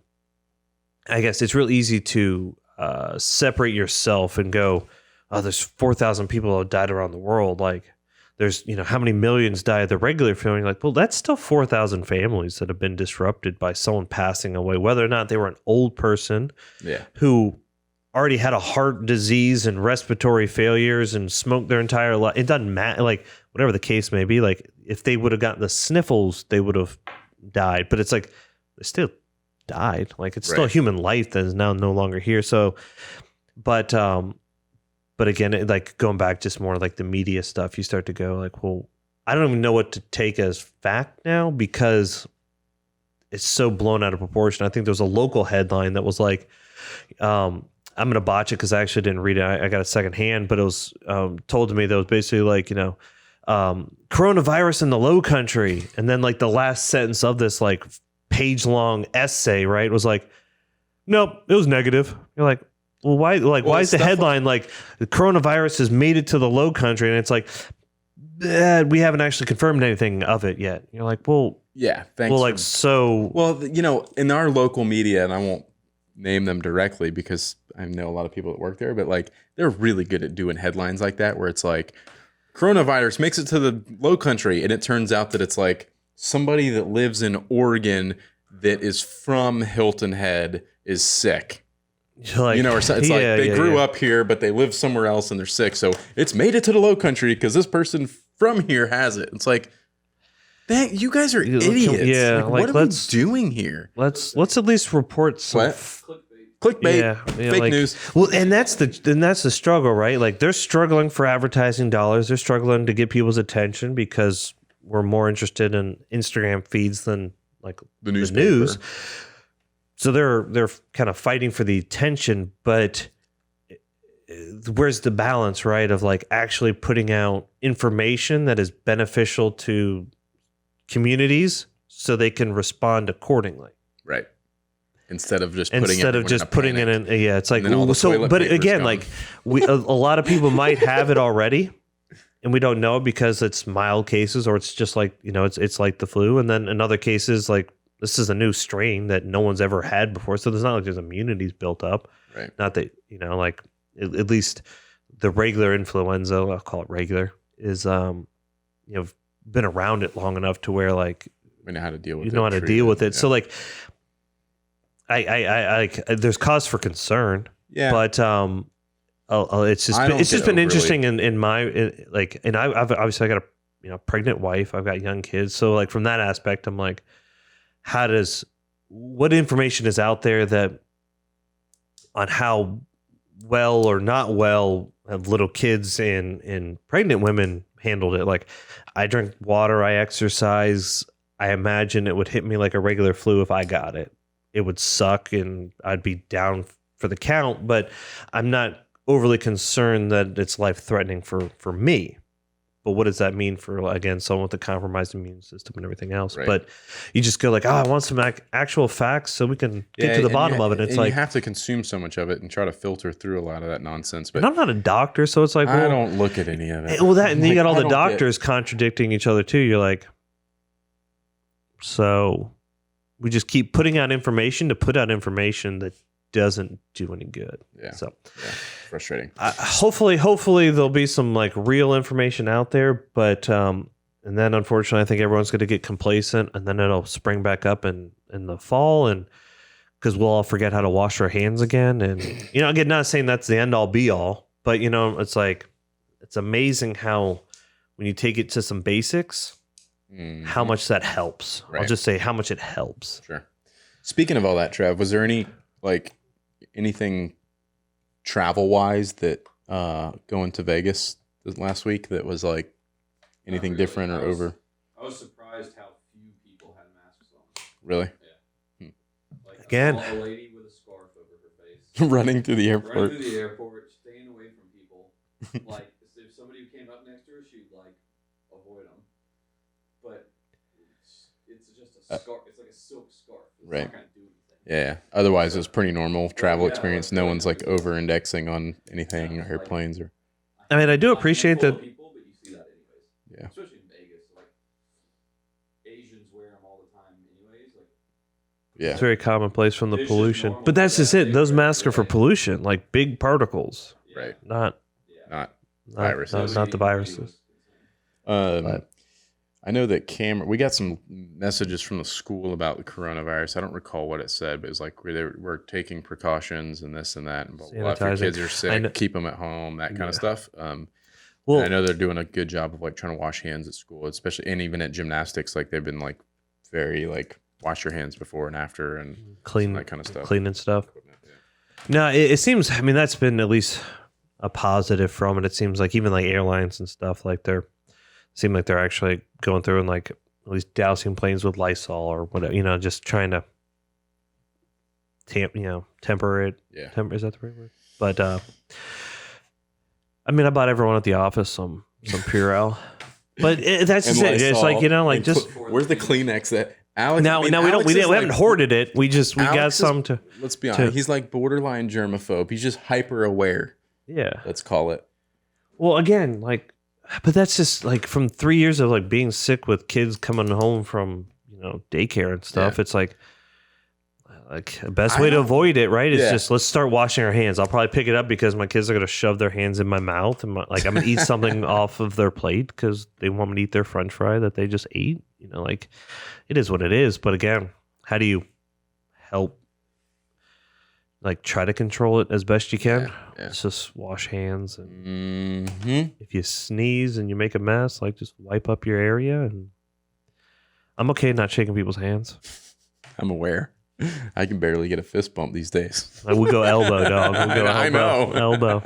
guess it's real easy to separate yourself and go, oh, there's 4,000 people who have died around the world. Like, there's, how many millions die of the regular feeling? Like, well, that's still 4,000 families that have been disrupted by someone passing away, whether or not they were an old person who already had a heart disease and respiratory failures and smoked their entire life. It doesn't matter, like, whatever the case may be. Like, if they would have gotten the sniffles, they would have died. But it's like, they still died. Like, it's still a human life that is now no longer here. So, but again, like going back just more like the media stuff, you start to go like, well, I don't even know what to take as fact now because it's so blown out of proportion. I think there was a local headline that was like, I'm going to botch it because I actually didn't read it. I got it secondhand, but it was told to me that it was basically like, coronavirus in the Low Country. And then like the last sentence of this like page long essay, right, was like, nope, it was negative. You're like, well, why? Like, why is the headline like the coronavirus has made it to the Low Country, and it's like we haven't actually confirmed anything of it yet. You're like, well, yeah, thanks. Well, like so. Well, in our local media, and I won't name them directly because I know a lot of people that work there, but like they're really good at doing headlines like that where it's like coronavirus makes it to the low country, and it turns out that it's like somebody that lives in Oregon that is from Hilton Head is sick. Like, or it's like they grew up here, but they live somewhere else and they're sick. So it's made it to the low country because this person from here has it. It's like, you guys are idiots. Yeah, like, what are we doing here? Let's at least report some clickbait, fake news. Well, and that's the struggle, right? Like they're struggling for advertising dollars. They're struggling to get people's attention because we're more interested in Instagram feeds than like the news. So they're kind of fighting for the attention, but where's the balance, right? Of like actually putting out information that is beneficial to communities so they can respond accordingly. Right. Instead of just putting it in. Yeah. It's like, so, but again, like a lot of people might have it already and we don't know because it's mild cases or it's just like, it's like the flu. And then in other cases, like this is a new strain that no one's ever had before. So there's not like there's immunities built up. Right. Not that, like at least the regular influenza, I'll call it regular, is, been around it long enough to where like we know how to deal with it. You know how to deal with it. Yeah. So like I there's cause for concern. Yeah. But it's just been interesting in my and I've obviously I got a pregnant wife, I've got young kids. So like from that aspect, I'm like, what information is out there that on how well or not well have little kids and pregnant women handled it? Like I drink water, I exercise. I imagine it would hit me like a regular flu if I got it. It would suck and I'd be down for the count, but I'm not overly concerned that it's life-threatening for me. But what does that mean for, again, someone with a compromised immune system and everything else? Right. But you just go like, I want some actual facts so we can get to the bottom of it. It's like you have to consume so much of it and try to filter through a lot of that nonsense. But I'm not a doctor, so it's like, I don't look at any of it. Well, and then you got all the doctors contradicting each other too. You're like, so we just keep putting out information to put out information that doesn't do any good. Yeah. So frustrating. Hopefully there'll be some like real information out there, but and then unfortunately I think everyone's going to get complacent and then it'll spring back up in the fall, and because we'll all forget how to wash our hands again. And again, not saying that's the end all be all, but it's like it's amazing how when you take it to some basics, how much that helps. Right. I'll just say how much it helps. Sure. Speaking of all that, Trev, was there anything travel wise that going to Vegas last week that was like anything different or over? I was surprised how few people had masks on. Really? Yeah. Like again, a lady with a scarf over her face running through the airport. Staying away from people. Like if somebody came up next to her, she'd like avoid them. But it's just a scarf. It's like a silk scarf. It's right. not gonna do anything. Yeah. Otherwise, it was pretty normal travel experience. No one's like over-indexing on anything or airplanes or. I mean, I do appreciate that. People, but you see that anyways. Yeah. Especially in Vegas, like Asians wear them all the time, anyways. Like. Yeah. It's very commonplace from the pollution, but that's just it. Those masks are for pollution, like big particles, right? Not viruses. Not the viruses. I know that we got some messages from the school about the coronavirus. I don't recall what it said, but it was like we're taking precautions and this and that. And blah, blah, blah. If your kids are sick, keep them at home, that kind of stuff. Well, I know they're doing a good job of like trying to wash hands at school, especially, and even at gymnastics, like they've been like very like wash your hands before and after and clean that kind of stuff. Cleaning stuff. No, it seems, I mean, that's been at least a positive from it. It seems like even like airlines and stuff, like they're actually going through and like at least dousing planes with Lysol or whatever, just trying to temper it. Yeah. Is that the right word? But I mean, I bought everyone at the office some Purell. But that's just it. It's like, where's the Kleenex that Alex? We haven't hoarded it. We got some to. Let's be honest. He's like borderline germaphobe. He's just hyper aware. Yeah. Let's call it. Well, again, but that's just like from 3 years of like being sick with kids coming home from daycare and stuff. Yeah. It's like like the best way to avoid it, right? Is just let's start washing our hands. I'll probably pick it up because my kids are gonna shove their hands in my mouth and like I'm gonna eat something off of their plate because they want me to eat their French fry that they just ate. You know, like it is what it is. But again, how do you help? Like try to control it as best you can. Yeah. It's just wash hands, and if you sneeze and you make a mess, like just wipe up your area. And I'm okay not shaking people's hands. I'm aware. I can barely get a fist bump these days. Like, we go elbow, dog. We go I know. Elbow.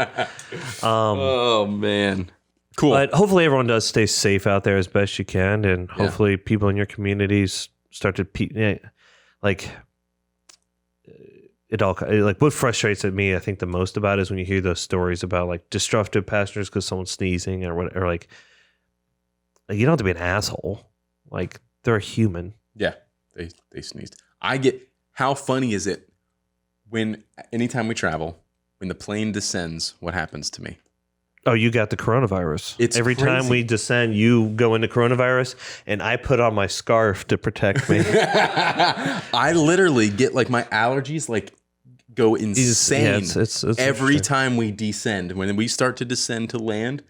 Oh man, cool. But hopefully everyone does stay safe out there as best you can, and hopefully people in your communities start to like. It all like what frustrates me, I think the most about is when you hear those stories about like destructive passengers because someone's sneezing or what, or like you don't have to be an asshole. Like they're a human. Yeah, they sneezed. I get how funny is it when anytime we travel, when the plane descends, what happens to me? Oh, you got the coronavirus. It's every crazy. time we descend, you go into coronavirus, and I put on my scarf to protect me. I literally get like my allergies like go insane. Yeah, it's every time we descend. When we start to descend to land,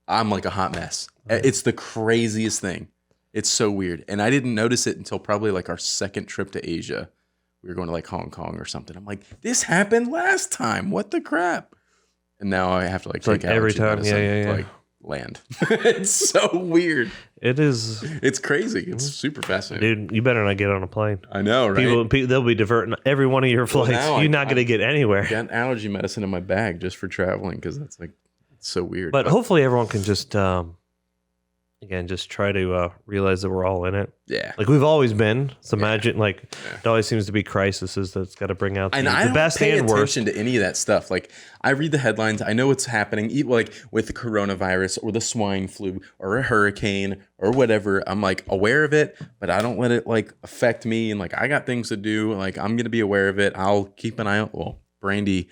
I'm like a hot mess. It's the craziest thing. It's so weird, and I didn't notice it until probably like our second trip to Asia. We were going to like Hong Kong or something. I'm like, this happened last time. What the crap? And now I have to like take every time, to like land. It's so weird. It is. It's crazy. It's super fascinating. Dude, you better not get on a plane. I know, right? People they'll be diverting every one of your flights. You're not going to get anywhere. I got allergy medicine in my bag just for traveling because that's like it's so weird. But hopefully everyone can just again, just try to realize that we're all in it. Yeah. Like we've always been. So imagine, like, it always seems to be crises that's got to bring out the best and worst. I don't pay attention to any of that stuff. Like, I read the headlines. I know what's happening, like with the coronavirus or the swine flu or a hurricane or whatever. I'm, like, aware of it, but I don't let it, like, affect me. And, like, I got things to do. Like, I'm going to be aware of it. I'll keep an eye out. Well, Brandy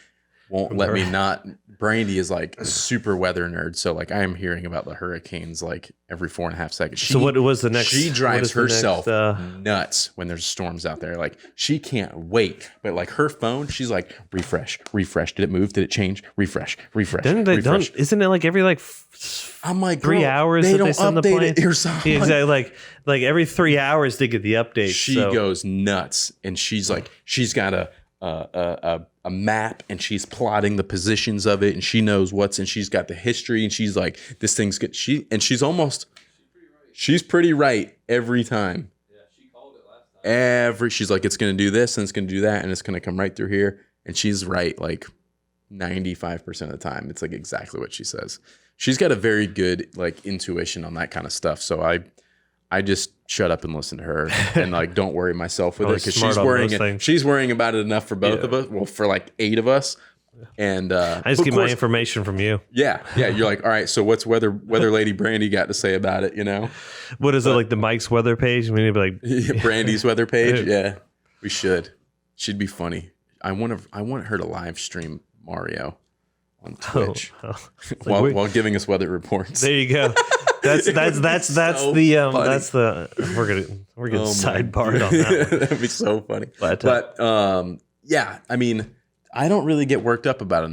won't let me not. Brandy is like a super weather nerd, so like I am hearing about the hurricanes like every 4.5 seconds. So what was the next? She drives herself nuts when there's storms out there. Like she can't wait, but like her phone, she's like refresh. Did it move? Did it change? Refresh. Isn't it like every like? I'm like 3 hours they that don't they send the update plane? it or something. Yeah, exactly. Like every 3 hours they get the update. She goes nuts, and she's like she's got a map, and she's plotting the positions of it, and she knows what's, and she's got the history, and she's like, this thing's good. She's pretty right every time. Yeah, she called it last time. She's like, it's gonna do this and it's gonna do that, and it's gonna come right through here, and she's right like 95% of the time. It's like exactly what she says. She's got a very good like intuition on that kind of stuff. So I just shut up and listen to her and like don't worry myself with it because she's worrying about it enough for both of us. Well, for like 8 of us. And I just get my information from you. Yeah. You're like, all right, so what's weather lady Brandy got to say about it? You know, what is it like the Mike's weather page? I mean, be like Brandy's weather page. Yeah, we should. She'd be funny. I want her to live stream Mario on Twitch while giving us weather reports. There you go. That's so we're gonna sidebar on that one. That'd be so funny. But yeah, I mean, I don't really get worked up about a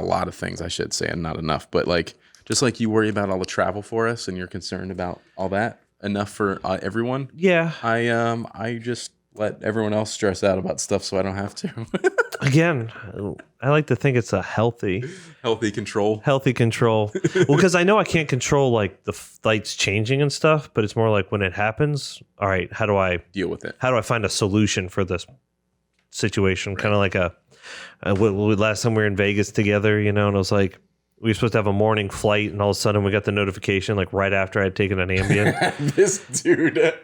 lot of things, I should say, and not enough. But like, just like you worry about all the travel for us, and you're concerned about all that enough for everyone. Yeah, I just let everyone else stress out about stuff so I don't have to. Again, I like to think it's a healthy control. Well, because I know I can't control like the flights changing and stuff, but it's more like when it happens, all right, how do I deal with it? How do I find a solution for this situation? Right. Kind of like last time we were in Vegas together, you know, and I was like, we were supposed to have a morning flight, and all of a sudden we got the notification like right after I had taken an Ambien. This dude.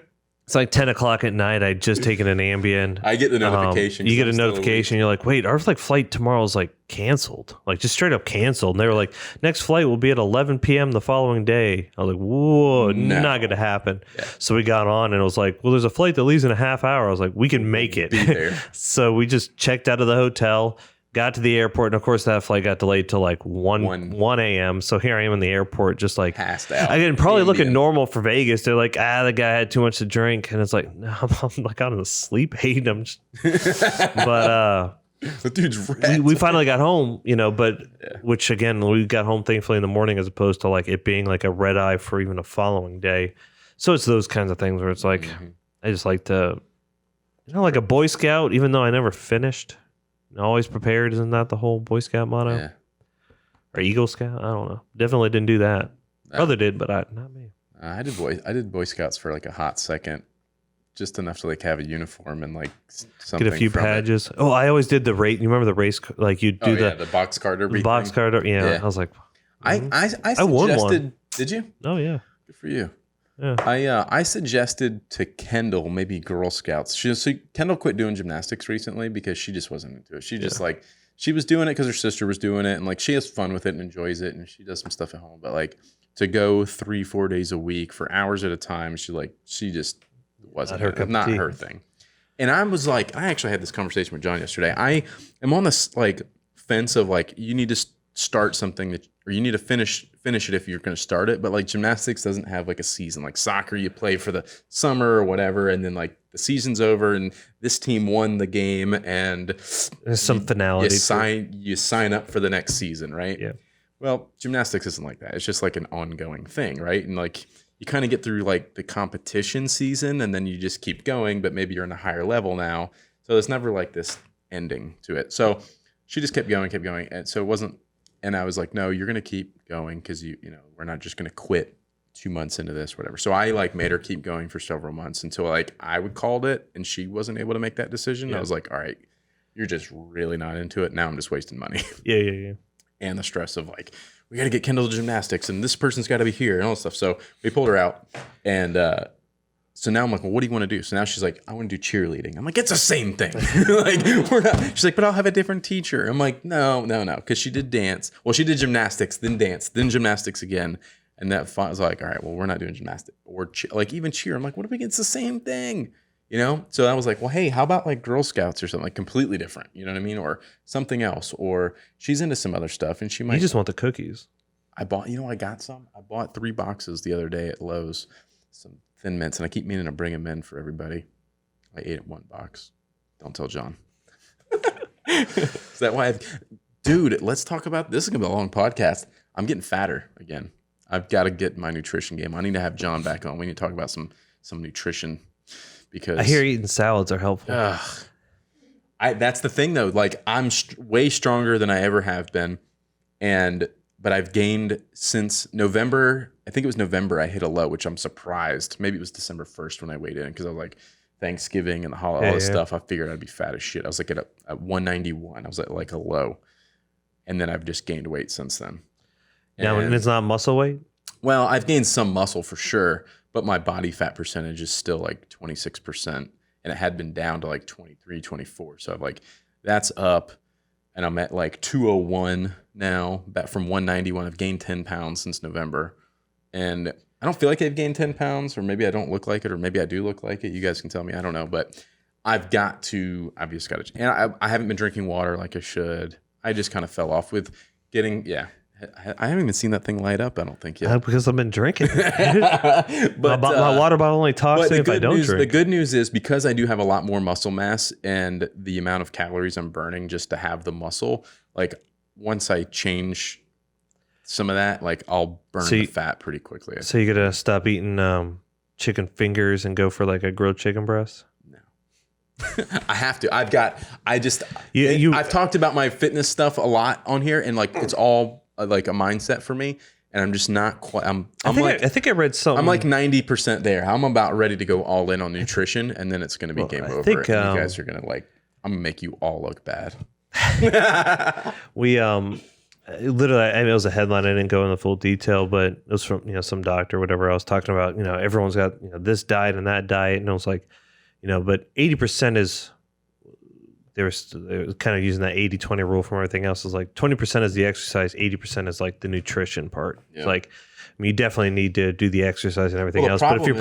It's like 10 o'clock at night. I'd just taken an Ambien. I get the notification. You get a notification. You're like, wait, our flight tomorrow is like canceled. Like just straight up canceled. And they were like, next flight will be at 11 p.m. the following day. I was like, whoa, not going to happen. Yeah. So we got on, and it was like, well, there's a flight that leaves in a half hour. I was like, we can make it. Be there. So we just checked out of the hotel, got to the airport, and of course that flight got delayed till like 1 a.m. So here I am in the airport, just like Passed out. I can probably looking normal for Vegas. They're like, the guy had too much to drink, and it's like, no, I'm like on a sleep aid. I'm just, but the dude's red. we finally got home, but which again, we got home thankfully in the morning, as opposed to like it being like a red eye for even a following day. So it's those kinds of things where it's like, I just like to, like a Boy Scout, even though I never finished. Always prepared, isn't that the whole Boy Scout motto? Yeah. Or Eagle Scout? I don't know. Definitely didn't do that. Brother did, but not me. I did Boy Scouts for like a hot second, just enough to like have a uniform and like something. Get a few from badges. It. Oh, I always did the race. You remember the race? Like you do the box card derby. Box card. Yeah. I was like, I won suggested. Did you? Oh yeah. Good for you. Yeah. I suggested to Kendall maybe Girl Scouts. Kendall quit doing gymnastics recently because she just wasn't into it. She just like she was doing it because her sister was doing it, and like she has fun with it and enjoys it, and she does some stuff at home. But like to go 3-4 days a week for hours at a time, she just wasn't not her thing. And I was like, I actually had this conversation with John yesterday. I am on this like fence of like you need to start something or you need to finish it if you're going to start it. But like gymnastics doesn't have like a season. Like soccer, you play for the summer or whatever, and then like the season's over and this team won the game and there's some finality. You sign up for the next season, right? Yeah. Well, gymnastics isn't like that. It's just like an ongoing thing, right? And like you kind of get through like the competition season and then you just keep going, but maybe you're in a higher level now. So there's never like this ending to it. So she just kept going. And so it wasn't, and I was like, no, you're going to keep going because we're not just going to quit 2 months into this, whatever. So I like made her keep going for several months until like I would called it and she wasn't able to make that decision. Yeah. I was like, all right, you're just really not into it. Now I'm just wasting money. Yeah. And the stress of like, we got to get Kendall to gymnastics and this person's got to be here and all that stuff. So we pulled her out. And so now I'm like, well, what do you want to do? So now she's like, I want to do cheerleading. I'm like, it's the same thing. Like, we're not. She's like, but I'll have a different teacher. I'm like, no. Because she did dance. Well, she did gymnastics, then dance, then gymnastics again. And that was like, all right, well, we're not doing gymnastics or like even cheer. I'm like, what if we get the same thing? So I was like, well, hey, how about like Girl Scouts or something like completely different? You know what I mean? Or something else. Or she's into some other stuff and she might. You just want the cookies. I bought, I got some. I bought 3 boxes the other day at Lowe's, some Thin Mints, and I keep meaning to bring them in for everybody. I ate 1 box. Don't tell John. Is that why dude, let's talk about this. Is going to be a long podcast. I'm getting fatter again. I've got to get my nutrition game. I need to have John back on. We need to talk about some nutrition. Because I hear eating salads are helpful. That's the thing though. Like I'm way stronger than I ever have been, but I've gained since November. I think it was November. I hit a low, which I'm surprised. Maybe it was December 1st when I weighed in because I was like Thanksgiving and the holiday, all this stuff. I figured I'd be fat as shit. I was like at 191. I was at like a low, and then I've just gained weight since then. Now, and it's not muscle weight. Well, I've gained some muscle for sure. But my body fat percentage is still like 26%, and it had been down to like 23, 24. So I'm like, that's up, and I'm at like 201 now, back from 191. I've gained 10 pounds since November, and I don't feel like I've gained 10 pounds, or maybe I don't look like it, or maybe I do look like it. You guys can tell me. I don't know, but I've just got to, and I haven't been drinking water like I should. I just kind of fell off with getting, I haven't even seen that thing light up, I don't think yet. Because I've been drinking. But my water bottle only talks if I don't drink. The good news is because I do have a lot more muscle mass and the amount of calories I'm burning just to have the muscle, like once I change some of that, like I'll burn the fat pretty quickly. So you gotta stop eating chicken fingers and go for like a grilled chicken breast? No. I have to. I've talked about my fitness stuff a lot on here, and like it's all like a mindset for me, and I'm just not quite. I think I read something. I'm like 90% there. I'm about ready to go all in on nutrition, and then it's going to be game over. And you guys are going to I'm going to make you all look bad. We literally, I mean, it was a headline. I didn't go into full detail, but it was from some doctor, or whatever. I was talking about. Everyone's got this diet and that diet, and I was like, but 80% is they were kind of using that 80-20 rule from everything else. Is like 20% is the exercise, 80% is like the nutrition part. Yeah. It's like, I mean, you definitely need to do the exercise and everything Well, else. But if you're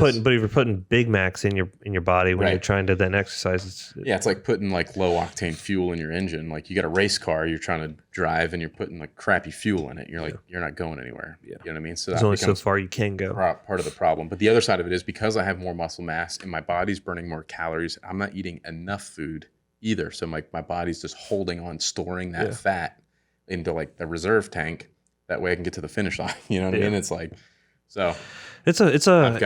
putting Big Macs in your body when you're trying to then exercise, it's like putting like low octane fuel in your engine. Like you got a race car you're trying to drive and you're putting like crappy fuel in it. You're like you're not going anywhere. Yeah. You know what I mean? So there's only so far you can go. Part of the problem. But the other side of it is because I have more muscle mass and my body's burning more calories, I'm not eating enough food either. So my body's just holding on, storing that fat into like the reserve tank. That way I can get to the finish line. You know what I mean? It's like, so it's a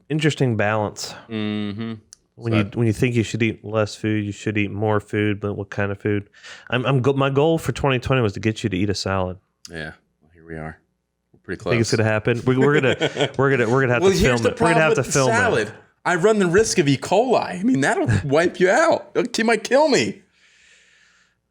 interesting balance. Mm-hmm. When you think you should eat less food, you should eat more food. But what kind of food? My goal for 2020 was to get you to eat a salad. Yeah, well, here we are. We're pretty close. Think it's gonna happen? We're gonna have to film it. We're gonna have to film salad. it. I run the risk of E. coli. I mean, that'll wipe you out. It might kill me.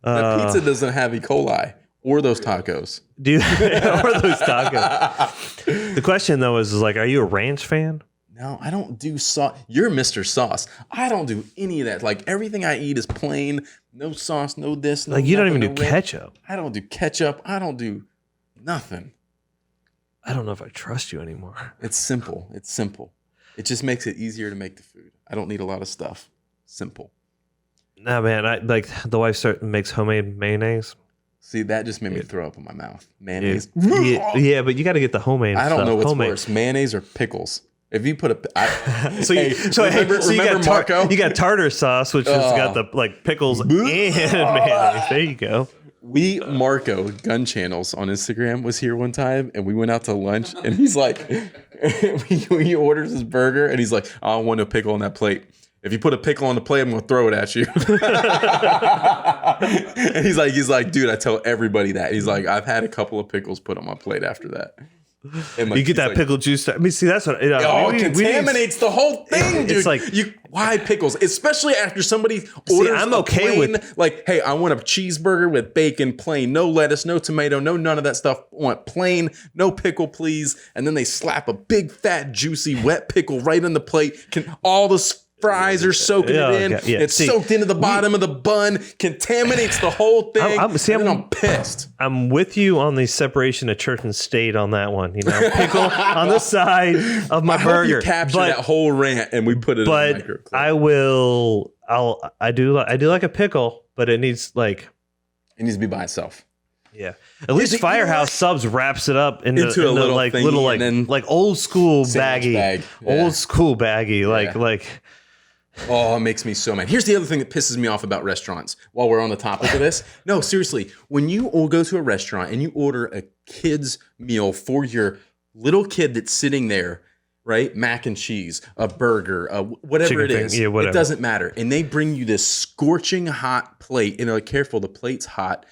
That pizza doesn't have E. coli. Or those tacos. Or those tacos. The question though is like, are you a ranch fan? No, I don't do sauce. You're Mr. Sauce. I don't do any of that. Like everything I eat is plain, no sauce, no this, no like you don't nothing, even do ketchup. I don't do ketchup. I don't do nothing. I don't know if I trust you anymore. It's simple. It's simple. It just makes it easier to make the food. I don't need a lot of stuff. Simple. Nah, man. I like the wife makes homemade mayonnaise. See, that just made me throw up in my mouth. Mayonnaise. Yeah, but you got to get the homemade. I don't stuff. know what's worse, mayonnaise or pickles. If you put so remember Marco? You got tartar sauce, which has got the like pickles and mayonnaise. There you go. Marco Gun Channels on Instagram was here one time, and we went out to lunch, and he's like, he orders his burger, and he's like, I don't want a pickle on that plate. If you put a pickle on the plate, I'm gonna throw it at you. And he's like, dude, I tell everybody that. He's like, I've had a couple of pickles put on my plate after that. And like, you get that pickle juice. I mean, see, that's what it contaminates the whole thing, dude. It's like why pickles? Especially after somebody orders. I'm okay with like, hey, I want a cheeseburger with bacon, plain, no lettuce, no tomato, no none of that stuff. I want plain, no pickle, please. And then they slap a big, fat, juicy, wet pickle right on the plate. All the fries are soaking it in. Okay. Yeah. It's soaked into the bottom of the bun, contaminates the whole thing. I'm pissed. I'm with you on the separation of church and state on that one. You know, pickle on the side of my burger. You capture that whole rant and we put it in the microclip. I do like a pickle, but it needs to be by itself. Yeah, at least Firehouse Subs wraps it up into a little old school baggy, old school baggy, like. Oh, it makes me so mad. Here's the other thing that pisses me off about restaurants while we're on the topic of this. No, seriously, when you all go to a restaurant and you order a kid's meal for your little kid that's sitting there, right? Mac and cheese, a burger, whatever chicken it is, it doesn't matter. And they bring you this scorching hot plate and they're like, careful, the plate's hot.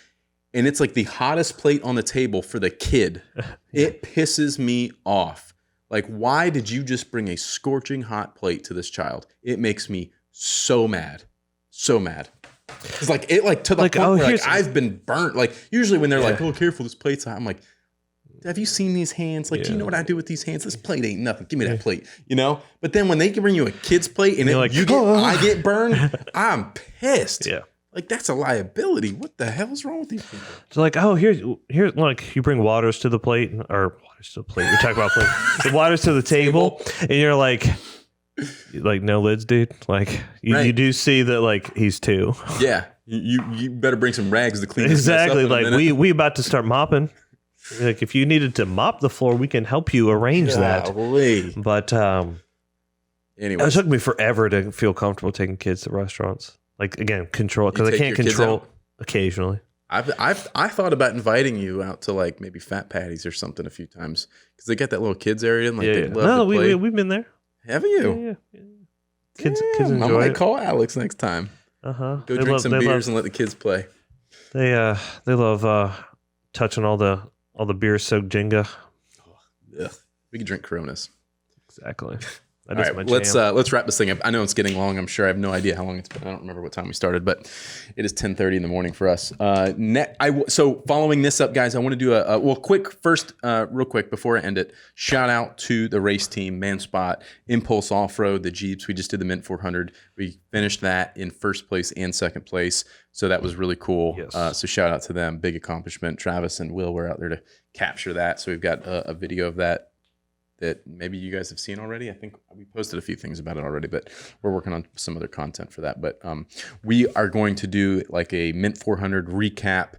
And it's like the hottest plate on the table for the kid. It pisses me off. Like, why did you just bring a scorching hot plate to this child? It makes me so mad. So mad. It's like, to the point where I've been burnt. Like, usually when they're like, oh, careful, this plate's hot. I'm like, have you seen these hands? Like, do you know what I do with these hands? This plate ain't nothing. Give me that plate, you know? But then when they can bring you a kid's plate and I get burned, I'm pissed. Yeah. Like, that's a liability. What the hell's wrong with these people? It's like, oh, here's like you bring waters to the plate, or waters to the plate. You're talking about plate. The waters to the table, and you're like no lids, dude. Like you do see that like he's 2. Yeah, you better bring some rags to clean. Exactly. Like we about to start mopping. Like if you needed to mop the floor, we can help you arrange that. But anyway, it took me forever to feel comfortable taking kids to restaurants. Like again, control because I can't control occasionally. I thought about inviting you out to like maybe Fat Patties or something a few times because they got that little kids area and they love to play. We've been there. Have you? Yeah. Kids enjoy I might it. call Alex next time. Go drink some beers and let the kids play. They love touching all the beer soaked Jenga. Ugh. We can drink Coronas. Exactly. That All is right, my jam. let's wrap this thing up. I know it's getting long. I'm sure I have no idea how long it's been. I don't remember what time we started, but it is 10:30 in the morning for us. So following this up, guys, I want to do real quick before I end it. Shout out to the race team, ManSpot, Impulse Off-Road, the Jeeps. We just did the Mint 400. We finished that in first place and second place, so that was really cool. Yes. So shout out to them, big accomplishment. Travis and Will were out there to capture that, so we've got a video of that maybe you guys have seen already. I think we posted a few things about it already, but we're working on some other content for that. But we are going to do like a Mint 400 recap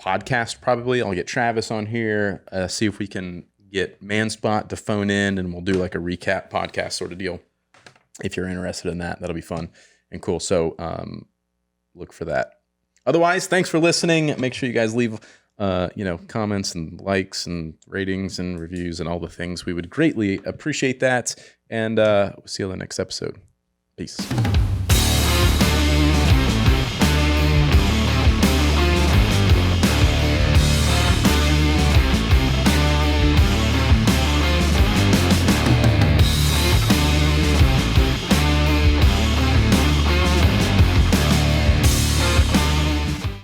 podcast probably. I'll get Travis on here, see if we can get ManSpot to phone in, and we'll do like a recap podcast sort of deal. If you're interested in that, that'll be fun and cool. So look for that. Otherwise, thanks for listening. Make sure you guys leave comments and likes and ratings and reviews and all the things. We would greatly appreciate that. And we'll see you on the next episode. Peace.